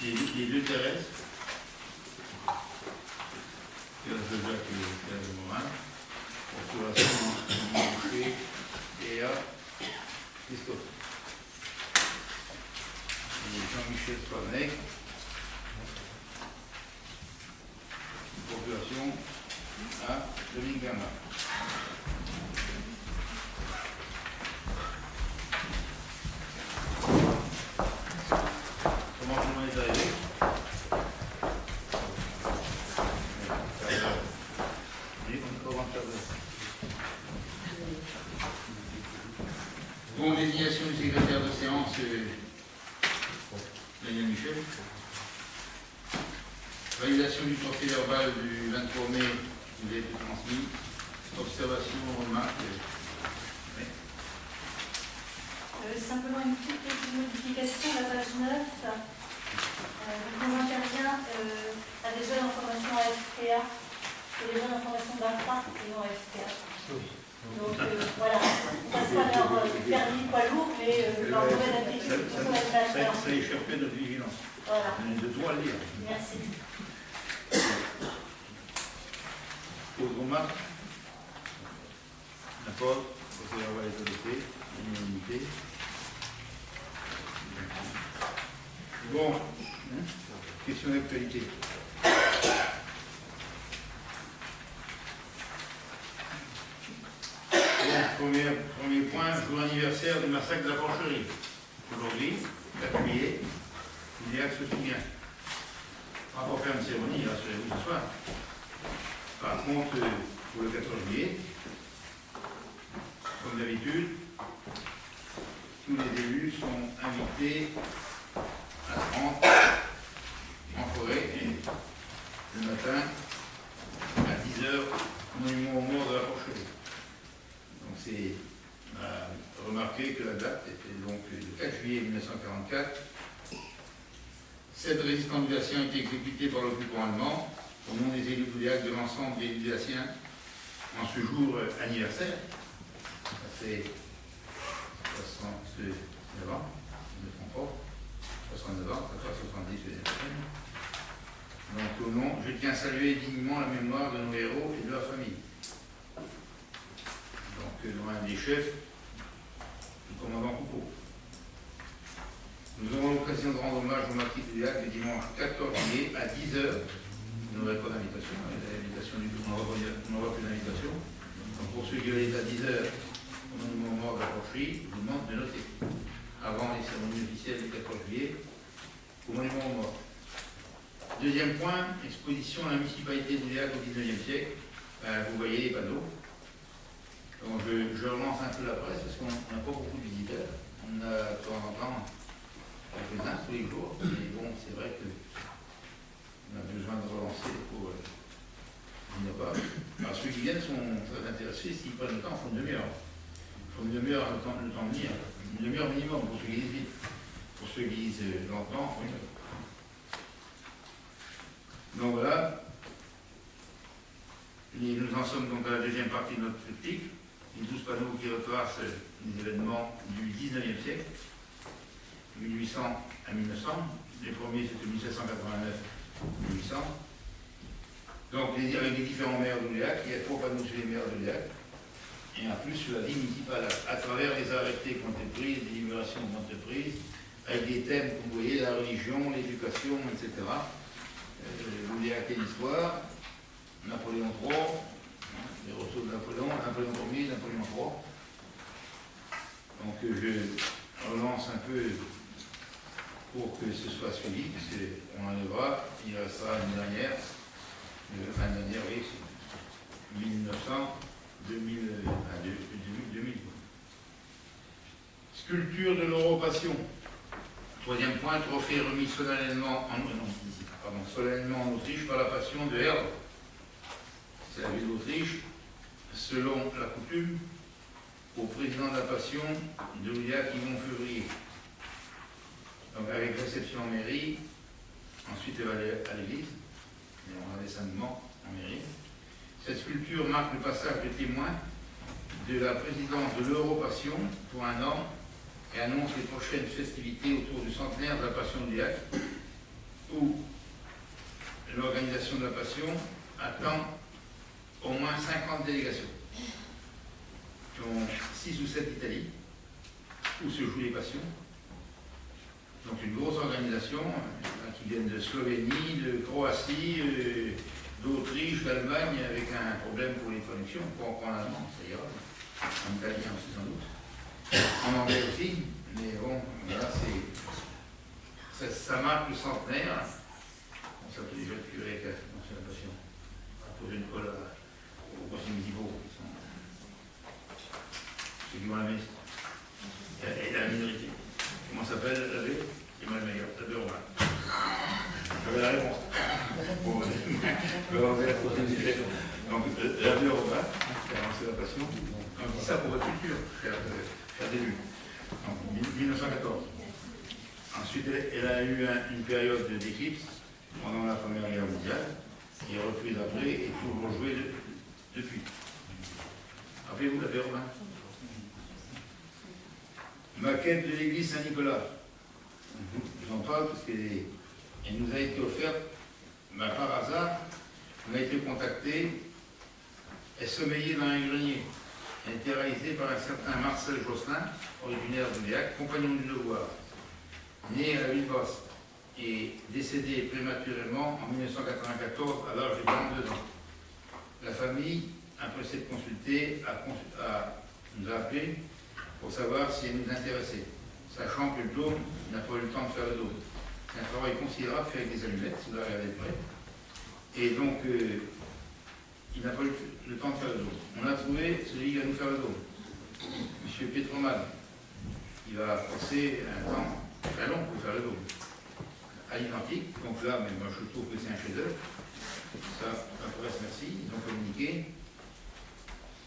les deux Thérèse, Thérèse de Jacques et Thérèse de Morin, restauration du boucher et à Christophe. Et Jean-Michel Sparnec, procuration à Dominique Bernard. Comment tout le monde est arrivé? Bon, désignation du secrétaire de séance, Daniel Michel. Validation du procès verbal du 23 mai, vous avez été transmis. Observation, remarque. Oui. Simplement une petite modification à la page 9. Donc on intervient à des jeunes en formation à FPA et des jeunes en formation d'AFRA et non à FPA. Donc voilà, on passe pas leur permis poids lourd, mais leur domaine d'application sur la page. Ça échappait de vigilance. Voilà. On a de droit à le dire. Merci. Autre remarque? D'accord. Procès verbal est adopté. Unanimité. Bon. Question d'actualité. Premier point, jour anniversaire du massacre de la Porcherie. Aujourd'hui, 4 juillet, l'IAC se souvient. On va pas faire une cérémonie, rassurez-vous, ce soir. Par contre, pour le 14 juillet, comme d'habitude, tous les élus sont invités à se rendre en forêt le matin à 10h au monument aux morts de la Porcherie. Donc c'est remarqué que la date était donc le 4 juillet 1944. Cette résistance a été exécutée par l'occupant allemand au nom des élus d'Ouliac de l'ensemble des Ludaciens en ce jour anniversaire. Ça fait 69 ans, je ne me trompe pas, 69 ans, ça fait 70 les années. Donc au nom, je tiens à saluer dignement la mémoire de nos héros et de leur famille. Donc l'un des chefs, le commandant Coupeau. Nous aurons l'occasion de rendre hommage au marquis d'Ouliac le dimanche 14 juillet à 10h. Vous n'aurez pas d'invitation, on n'aura plus d'invitation. Donc pour ceux qui veulent être à 10h au monument de la Porcherie, je vous demande de noter avant les cérémonies officielles du 14 juillet au monument aux morts. Deuxième point, exposition à la municipalité d'Ouliac au 19e siècle. Vous voyez les panneaux. Donc je relance un peu la presse parce qu'on n'a pas beaucoup de visiteurs. On a de temps en temps quelques-uns tous les jours. Mais bon, c'est vrai que on a besoin de relancer pour l'innovable. Alors ceux qui viennent sont très intéressés, s'ils prennent le temps, il faut une demi-heure. Il faut une demi-heure le temps de venir. Une demi-heure minimum pour ceux qui disent vite. Pour ceux qui disent lentement, oui. Donc voilà. Et nous en sommes donc à la deuxième partie de notre triptyque. Les 12 panneaux qui retracent les événements du 19e siècle, 1800 à 1900. Les premiers c'était 1789-1800. Donc avec les différents maires d'Ouliac, il y a 3 panneaux sur les maires d'Ouliac. Et en plus sur la vie municipale, à travers les arrêtés qui ont été pris, les délibérations qui ont été prises, avec des thèmes, vous voyez, la religion, l'éducation, etc. L'Ouliac et l'histoire, Napoléon III, les retours de Napoléon, Napoléon Ier, Napoléon III. Donc je relance un peu pour que ce soit suivi, parce qu'on enlèvera, il restera une dernière, oui, 1900, 2000. Sculpture de l'Europassion. Troisième point, trophée remis solennellement en Autriche par la Passion de Herbe. C'est la ville d'Autriche, selon la coutume, au président de la Passion de Ouliac Yvon Février. Donc avec réception en mairie, ensuite elle va aller à l'église, et on a des saintements en mairie. Cette sculpture marque le passage de témoin de la présidence de l'Europassion pour un an et annonce les prochaines festivités autour du centenaire de la Passion d'Ouliac, où l'organisation de la Passion attend au moins 50 délégations, dont 6 ou 7 d'Italie, où se jouent les Passions. Donc une grosse organisation qui vient de Slovénie, de Croatie, d'Autriche, d'Allemagne, avec un problème pour les traductions. On peut en prendre en allemand, ça ira, en italien aussi sans doute, en anglais aussi, mais bon, voilà, ça marque le centenaire. On s'appelle déjà le curé avec la Passion. Pour une colle aux conseils municipaux, ceux qui vont à la messe, et la minorité. Comment s'appelle l'abbé? C'est moi le meilleur, l'abbé Romain. J'avais la réponse. Bon, on va la prochaine sujet. Donc, l'abbé Romain, qui a lancé la Passion, on dit ça pour votre culture, cher début. Donc, 1914. Ensuite, elle a eu une période d'éclipse pendant la Première Guerre mondiale, qui est reprise après et toujours joué depuis. Rappelez-vous l'abbé Romain. Maquette de l'église Saint-Nicolas. Je vous en parle parce qu'elle nous a été offerte, par hasard. On a été contacté, elle sommeillait dans un grenier. Elle a été réalisée par un certain Marcel Josselin, originaire de Léac, compagnon du devoir, né à la ville basse et décédé prématurément en 1994 à l'âge de 42 ans. La famille, après s'être consultée, nous a appelé pour savoir si elle nous intéressait, sachant que le dôme n'a pas eu le temps de faire le dôme. C'est un travail considérable fait avec des allumettes, si vous la regardez de près. Et donc, il n'a pas eu le temps de faire le dôme. On a trouvé celui qui va nous faire le dôme, M. Petroman. Il va passer un temps très long pour faire le dôme. À l'identique, donc là, mais moi je trouve que c'est un chef-d'œuvre. Ça, presse, merci, ils ont communiqué.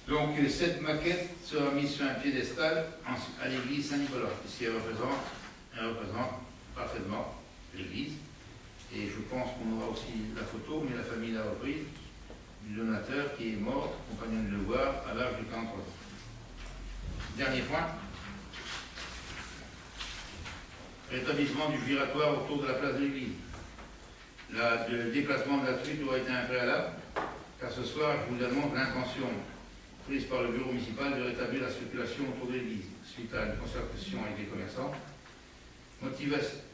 Donc cette maquette sera mise sur un piédestal à l'église Saint-Nicolas, puisqu'elle représente parfaitement l'église. Et je pense qu'on aura aussi la photo, mais la famille l'a reprise, du donateur qui est mort, compagnon de devoir, à l'âge de 43 ans. Dernier point. Rétablissement du giratoire autour de la place de l'église. Le déplacement de la truite aura été un préalable, car ce soir, je vous annonce l'intention prise par le bureau municipal de rétablir la circulation autour de l'église, suite à une concertation avec les commerçants.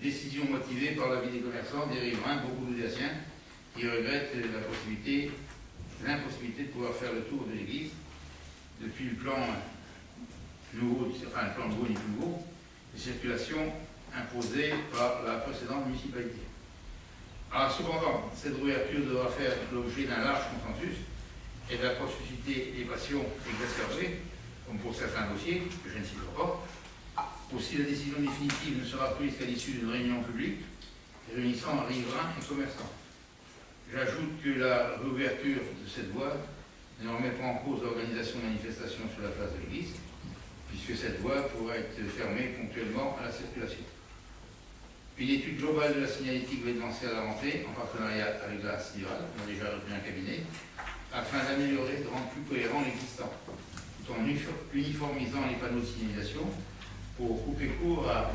Décision motivée par l'avis des commerçants, des riverains, beaucoup d'Audiaciens, qui regrettent l'impossibilité de pouvoir faire le tour de l'église depuis le plan nouveau, enfin le plan nouveau ni plus nouveau, de circulation imposée par la précédente municipalité. Alors cependant, cette ouverture devra faire l'objet d'un large consensus et va pas susciter des passions exacerbées, comme pour certains dossiers, que je ne citerai pas. Aussi, la décision définitive ne sera prise qu'à l'issue d'une réunion publique réunissant riverains et commerçants. J'ajoute que la réouverture de cette voie ne remet pas en cause l'organisation de manifestations sur la place de l'église, puisque cette voie pourra être fermée ponctuellement à la circulation. Une étude globale de la signalétique va être lancée à la rentrée, en partenariat avec la CIRAL, on a déjà retenu un cabinet, afin d'améliorer et de rendre plus cohérent l'existant, tout en uniformisant les panneaux de signalisation pour couper court à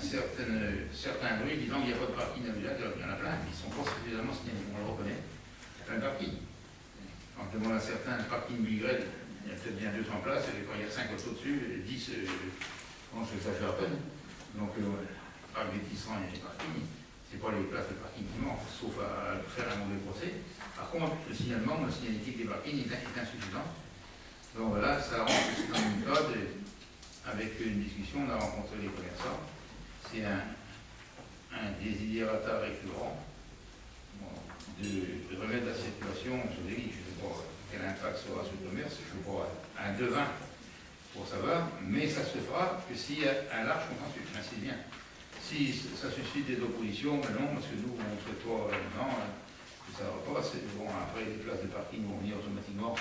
certains bruits disant qu'il n'y a pas de parking à Village, il y en a plein, qui sont pas suffisamment signalés, on le reconnaît, il y a plein de parkings. Quand on demande à certains parking Bigrel, il y a peut-être bien 200 places, et quand il y a 5 autres au-dessus, 10, je pense que ça fait à peine. Donc, avec les tissants et les parkings, ce n'est pas les places de parking qui manquent, sauf à faire un mauvais procès. Par contre, le signalement, la signalétique des parkings est insuffisant. Donc voilà, ça rentre dans une méthode, avec une discussion, on a rencontré les commerçants. C'est un désidérata récurrent de remettre la circulation sur les lignes. Je ne sais pas quel impact sera sur le commerce, je ne sais pas un devin pour savoir, mais ça se fera que s'il y a un large consensus. Merci bien. Si ça suscite des oppositions, mais non, parce que nous, on ne souhaite pas, non, ça ne va pas. Bon, après, les places de parking vont venir automatiquement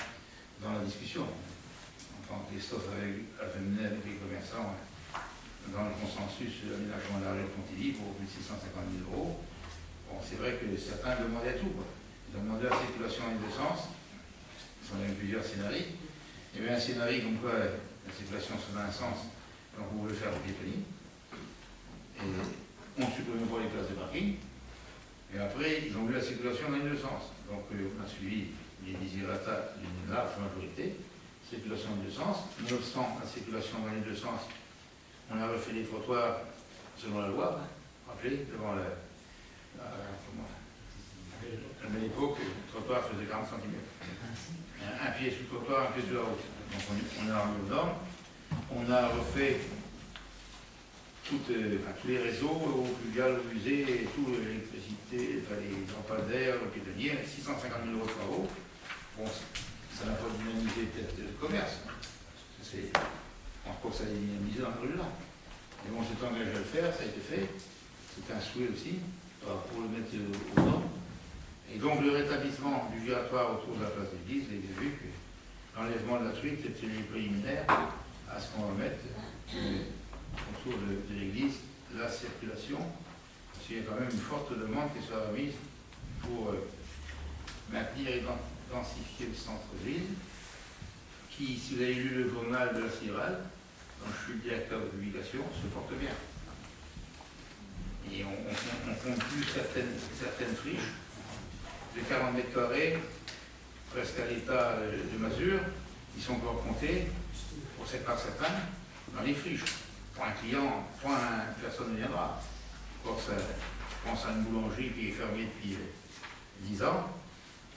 dans la discussion. Quand Christophe avait mené avec les commerçants dans le consensus de l'aménagement de la rue de Pontivy pour 650 000 €, bon, c'est vrai que certains demandaient tout. Ils demandaient la circulation en deux sens. Il y a plusieurs scénarios. Il y avait un scénario comme quoi la circulation se dans un sens, donc on pouvait le faire au piétonnier. Et on ne supprimait pas les places de parking. Et après, ils ont vu la circulation dans les deux sens. Donc, on a suivi les désirata d'une large majorité, circulation dans les deux sens. Nonobstant la circulation dans les deux sens, on a refait les trottoirs selon la loi. Rappelez, devant la belle époque, le trottoir faisait 40 cm. Un pied sous le trottoir, un pied sur la route. Donc on a remis aux normes. On a refait tous les réseaux, eau pluviale, eau usée, et tout, l'électricité, les lampadaires, le piétonnier, 650 000 € de travaux. Bon, ça n'a pas dynamisé peut-être le commerce. Je pense pas que ça a dynamisé dans le rue-là. Mais bon, s'est engagé à le faire, ça a été fait. C'était un souhait aussi, pour le mettre aux normes. Et donc le rétablissement du giratoire autour de la place de l'église, vous avez vu que l'enlèvement de la truite était le préliminaire à ce qu'on remette autour de l'église la circulation, parce qu'il y a quand même une forte demande qui soit remise pour maintenir et densifier le centre-ville, qui, si vous avez lu le journal de la Cyrale, dont je suis le directeur de publication, se porte bien. Et on compte plus certaines friches de 40 mètres carrés, presque à l'état de masure, qui sont encore comptés pour certains dans les friches. Pour un client, personne ne viendra. Je pense à une boulangerie qui est fermée depuis 10 ans,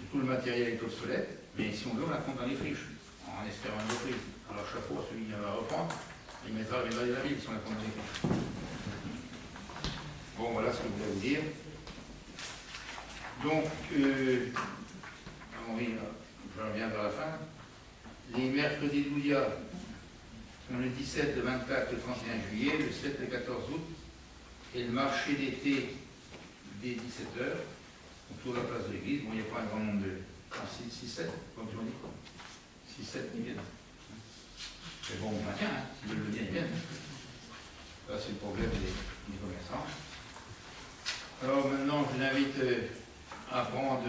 et tout le matériel est obsolète, mais si on veut, on la compte dans les friches, en espérant une reprise. Alors chapeau à celui qui va reprendre, il viendra de la ville si on la compte dans les friches. Bon, voilà ce que je voulais vous dire. Donc, Henri, je reviens vers la fin. Les mercredis d'Oulia sont le 17, le 24, le 31 juillet, le 7, le 14 août, et le marché d'été dès 17h, autour de la place de l'église. Bon, il n'y a pas un grand nombre de... 6-7, comme tu m'as dit. 6-7, ils viennent. C'est bon, on maintient, hein. S'ils veulent venir, ils viennent. Ça, c'est le problème des commerçants. Alors maintenant, je vous invite à prendre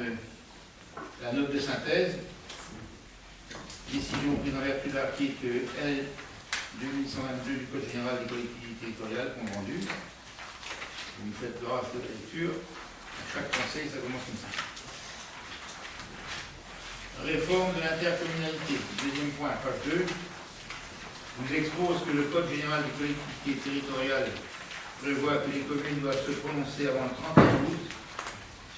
la note de synthèse. Décision prise en vertu de l'article L 2122 du Code général des collectivités territoriales, compte rendu. Vous me faites grâce de la lecture. À chaque conseil, ça commence comme ça. Réforme de l'intercommunalité. Deuxième point, page 2. Vous expose que le Code général des collectivités territoriales prévoit que les communes doivent se prononcer avant le 31 août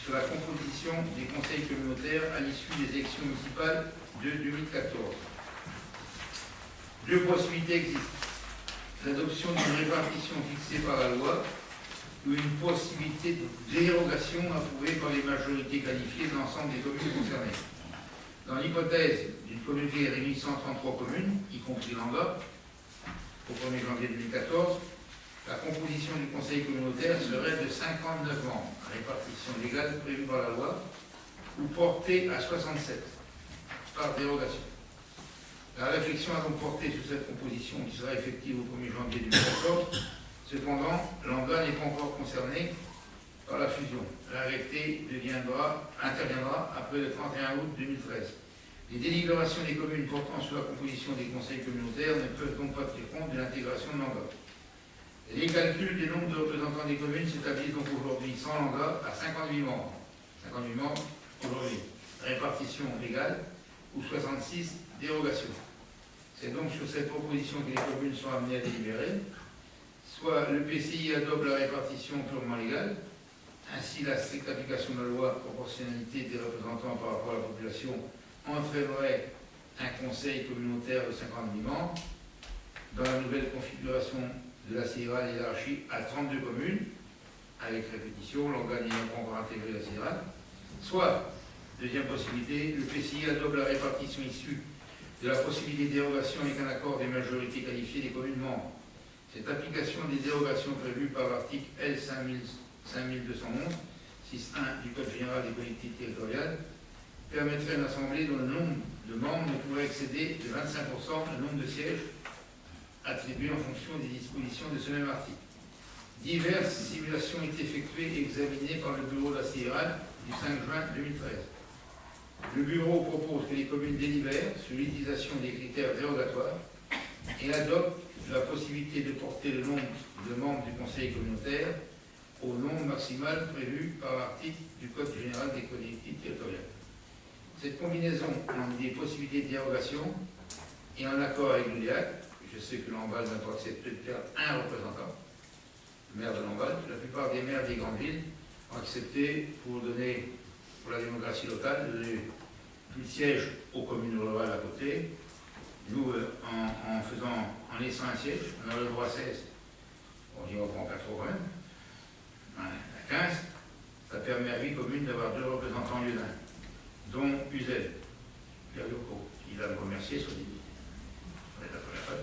sur la composition des conseils communautaires à l'issue des élections municipales de 2014. Deux possibilités existent. L'adoption d'une répartition fixée par la loi ou une possibilité de dérogation approuvée par les majorités qualifiées de l'ensemble des communes concernées. Dans l'hypothèse d'une communauté réunissant 133 communes, y compris l'Angop, au 1er janvier 2014, la composition du conseil communautaire serait de 59 membres, répartition légale prévue par la loi, ou portée à 67, par dérogation. La réflexion a donc porté sur cette composition qui sera effective au 1er janvier 2014. Cependant, l'Anga n'est pas encore concerné par la fusion. L'arrêté interviendra après le 31 août 2013. Les délibérations des communes portant sur la composition des conseils communautaires ne peuvent donc pas tenir compte de l'intégration de l'Anga. Les calculs des nombres de représentants des communes s'établissent donc aujourd'hui sans l'Anga à 58 membres. 58 membres aujourd'hui. Répartition légale ou 66 dérogations. C'est donc sur cette proposition que les communes sont amenées à délibérer. Soit le PCI adopte la répartition purement légale, ainsi la stricte application de la loi, proportionnalité des représentants par rapport à la population, entraînerait un conseil communautaire de 58 membres. Dans la nouvelle configuration de la CIRAL élargie à 32 communes, avec répétition, l'organe n'ayant pas encore intégré la CIRAL. Soit, deuxième possibilité, le PCI adopte la répartition issue de la possibilité de dérogation avec un accord des majorités qualifiées des communes membres. Cette application des dérogations prévues par l'article L 5211, 6.1 du Code général des collectivités territoriales permettrait une assemblée dont le nombre de membres ne pourrait excéder de 25% le nombre de sièges attribués en fonction des dispositions de ce même article. Diverses simulations ont été effectuées et examinées par le bureau de la CIRAL du 5 juin 2013. Le bureau propose que les communes délibèrent sur l'utilisation des critères dérogatoires et adoptent la possibilité de porter le nombre de membres du conseil communautaire au nombre maximal prévu par l'article du Code général des collectivités territoriales. Cette combinaison a des possibilités de dérogation et en accord avec l'UDEAC. Je sais que Lamballe n'a pas accepté de faire un représentant, le maire de Lamballe. La plupart des maires des grandes villes ont accepté pour donner, pour la démocratie locale, de donner plus de sièges aux communes rurales à côté. Nous, en laissant un siège, on a le droit à 16. On dit on prend 4 quand même. À 15, ça permet à 8 communes d'avoir 2 représentants au lieu d'un, dont Uzel, Pierre Yoko, qui va me remercier sur les la première fois,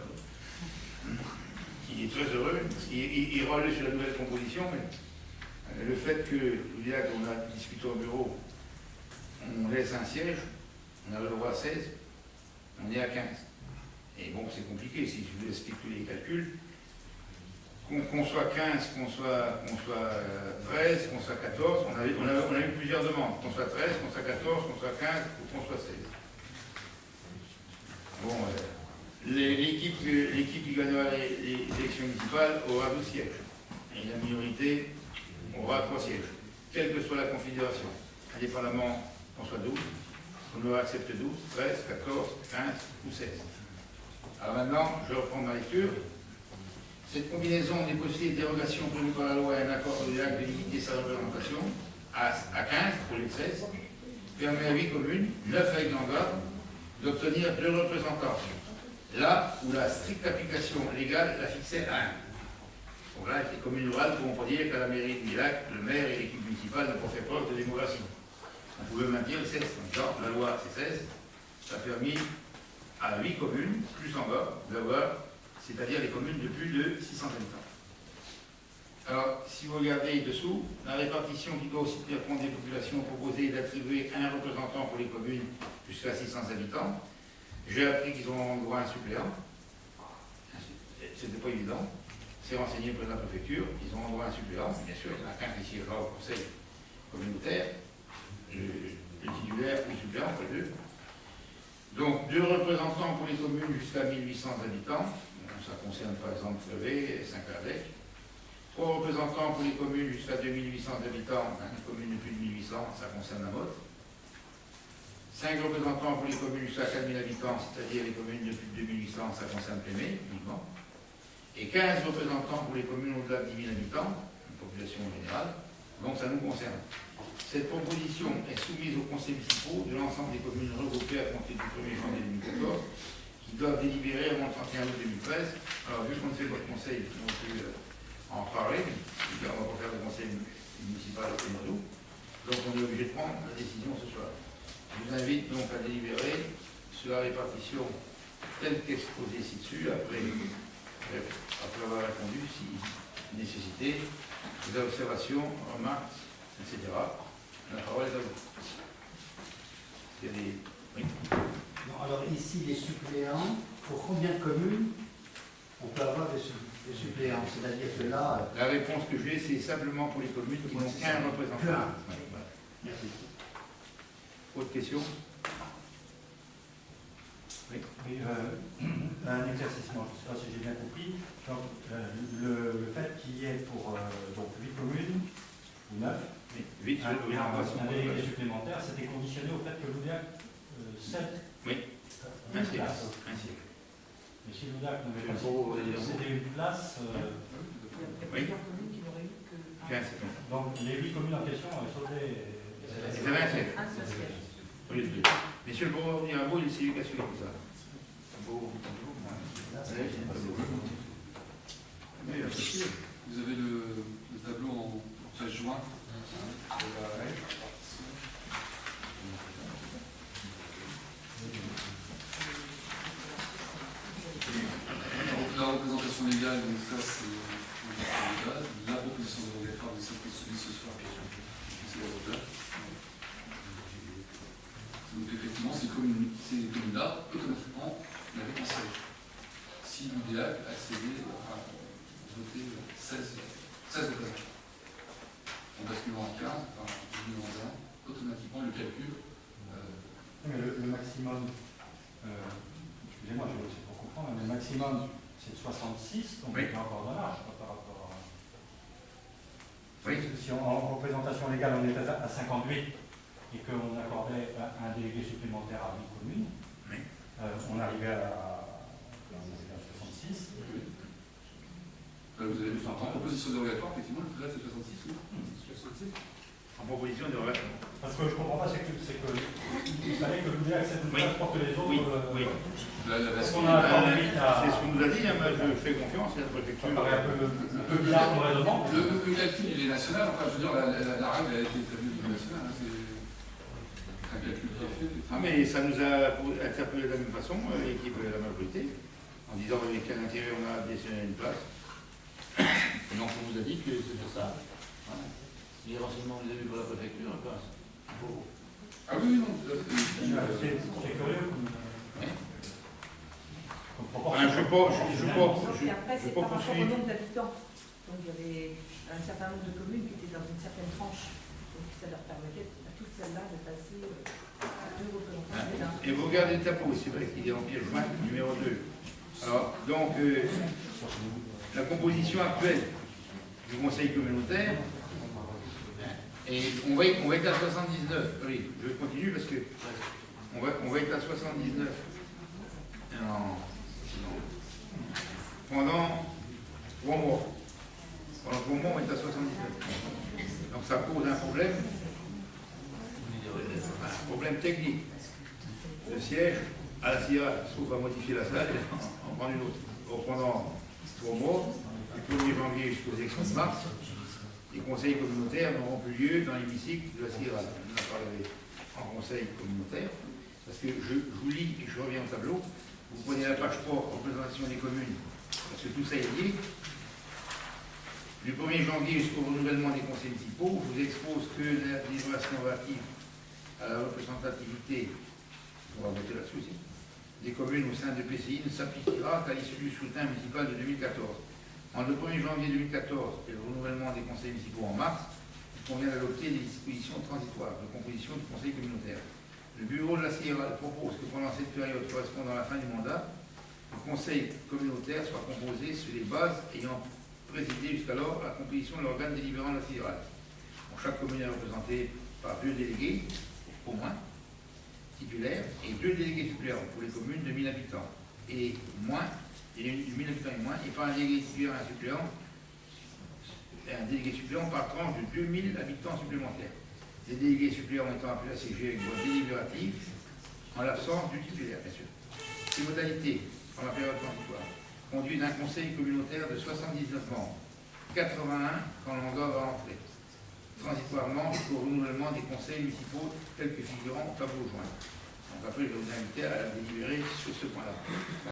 qui est très heureux, parce qu'il relève sur la nouvelle composition, mais le fait que, l'UDEAC, on a discuté au bureau, on laisse un siège, on a le droit à 16, on est à 15. Et bon, c'est compliqué, si je vous explique tous les calculs, qu'on soit 15, qu'on soit 13, qu'on soit 14, on a eu plusieurs demandes, qu'on soit 13, qu'on soit 14, qu'on soit 15 ou qu'on soit 16. Bon, l'équipe qui gagnera les élections municipales aura 12 sièges, et la minorité aura 3 sièges, quelle que soit la configuration, indépendamment qu'on soit 12, on aura accepté 12, 13, 14, 15 ou 16. Alors maintenant, je reprends ma lecture. Cette combinaison des possibilités de dérogation prévues par la loi et un accord de l'UDEAC de limiter sa représentation à 15 pour les 16 permet à 8 communes, 9 avec l'engard, d'obtenir 2 représentants, là où la stricte application légale la fixait à 1. Donc là, les communes rurales pourront pas dire qu'à la mairie de Milac, le maire et l'équipe municipale n'ont pas fait preuve de démocratie. On pouvait maintenir le 16. Donc, la loi, c'est 16. Ça a permis à 8 communes, plus en bas, d'avoir, c'est-à-dire les communes de plus de 600 habitants. Alors, si vous regardez dessous, la répartition qui doit aussi tenir compte des populations proposées d'attribuer un représentant pour les communes jusqu'à 600 habitants. J'ai appris qu'ils ont droit à un suppléant. C'était pas évident. C'est renseigné par la préfecture. Ils ont droit à un suppléant. Bien sûr, il y en a qu'un qui siégera au conseil communautaire. Le titulaire ou suppléant, entre les deux. Donc, 2 représentants pour les communes jusqu'à 1800 habitants. Ça concerne par exemple Fleuret et Saint-Cardec. 3 représentants pour les communes jusqu'à 2800 habitants. Les communes de plus de 1800, ça concerne la Motte. 5 représentants pour les communes jusqu'à 4000 habitants, c'est-à-dire les communes de plus de 2800, ça concerne Plémé uniquement. Et 15 représentants pour les communes au-delà de 10 000 habitants, une population générale, donc ça nous concerne. Cette proposition est soumise aux conseils municipaux de l'ensemble des communes regroupées à compter du 1er janvier 2014, qui doivent délibérer avant le 31 août 2013. Alors, vu qu'on ne fait pas de conseil non plus en parler, on ne va pas faire de conseil municipal au Canada, donc on est obligé de prendre la décision ce soir. Je vous invite donc à délibérer sur la répartition telle qu'exposée ci-dessus, après avoir répondu, si nécessité, des observations, remarques, etc. La parole est à vous. Il y a des... Oui. Non, alors ici, les suppléants, pour combien de communes on peut avoir des suppléants? C'est-à-dire que là... La réponse que j'ai, c'est simplement pour les communes qui n'ont qu'un représentant. Ouais, voilà. Merci. Autre question? Oui, un éclaircissement, je ne sais pas si j'ai bien compris. Donc, le fait qu'il y ait pour donc 8 communes, ou 9, un délégué supplémentaire, c'était conditionné au fait que l'UDEAC cède une place. Mais si l'UDEAC n'avait pas cédé une place, oui. Donc les 8 communes en question sautaient. C'est un siège. Monsieur le Bourreau, il y a un mot, il s'est eu qu'à suivre tout ça. Vous avez le tableau en 13 juin. Donc la représentation légale, donc ça c'est la proposition dérogatoire de cette soumise ce soir. C'est la hauteur. Donc effectivement, ces communes-là, automatiquement, n'avaient qu'un siège. Si l'UDEAC accédait à voter 16 représentants. En basculant en 15, en divisant en 1, automatiquement le calcul. Mais le maximum, excusez-moi, je vais aussi pour comprendre, mais le maximum c'est de 66, donc il y a encore de marge par rapport à. Oui. Si en représentation légale on était à 58 et qu'on accordait un délégué supplémentaire à 8 communes, Oui. on arrivait à 66. Vous avez vu, en proposition dérogatoire, effectivement, le trait c'est 66, oui. 66. En proposition de relation. Parce que je ne comprends pas, c'est qu'il fallait que l'UDA accepte une Oui. place pour que les autres. Oui, oui. Parce qu'on a accordé C'est ce qu'on nous a dit, hein, moi je fais confiance à la Ça préfecture. paraît un peu bizarre comme raisonnement. Le calcul, il est national. Enfin, je veux dire, la règle a été établie au niveau national. Hein, c'est un calcul qui est fait. Ah, mais ça nous a interpellé de la même façon, l'équipe de la majorité, en disant qu'à l'intérieur on a additionné une place. Et donc on nous a dit que c'était ça. Voilà. Les renseignements que vous avez vu pour la préfecture, Ah oui, non. C'est curieux comme Ah, je ne sais pas Et après, c'est par rapport au poursuivre. nombre d'habitants. Donc il y avait un certain nombre de communes qui étaient dans une certaine tranche. Donc ça leur permettait à toutes celles-là de passer à 2 représentants. Et vous regardez le tableau, c'est vrai qu'il est en pièce jointe, numéro 2. Alors, donc, la composition actuelle du conseil communautaire, et on va être à 79. Oui, je continue parce que on va être à 79 pendant 3 mois. Pendant 3 mois, on est à 79. Donc ça pose un problème technique. Le siège à la CIA, sauf à modifier la salle, on prend une autre. Donc pendant 3 mois, du 1er janvier jusqu'aux élections de mars, les conseils communautaires n'auront plus lieu dans l'hémicycle de la CIA. On en parlé en conseil communautaire, parce que je vous lis et je reviens au tableau. Vous prenez la page 3, représentation des communes, parce que tout ça est lié. Du 1er janvier jusqu'au renouvellement des conseils municipaux, je vous expose que la délibération relative à la représentativité, on va voter là-dessus aussi, des communes au sein de PCI ne s'appliquera qu'à l'issue du scrutin municipal de 2014. En le 1er janvier 2014 et le renouvellement des conseils municipaux en mars, il convient d'adopter des dispositions transitoires de composition du conseil communautaire. Le bureau de la CIA propose que pendant cette période correspondant à la fin du mandat, le conseil communautaire soit composé sur les bases ayant présidé jusqu'alors à la composition de l'organe délibérant de la CIA. Chaque commune est représentée par 2 délégués, au moins, titulaires, et 2 délégués suppléants pour les communes de 1000 habitants. Et moins, et 1000 habitants et moins, et par un délégué titulaire et un délégué suppléant par tranche de 2000 habitants supplémentaires. Les délégués suppléants étant appelés à siéger avec voix délibérative, en l'absence du titulaire, bien sûr. Ces modalités, en la période transitoire, conduisent d'un conseil communautaire de 79 membres, 81 quand l'Angola va entrer, transitoirement jusqu'au renouvellement des conseils municipaux tels que figurant au tableau joint. Donc après, je vais vous inviter à délibérer sur ce point-là.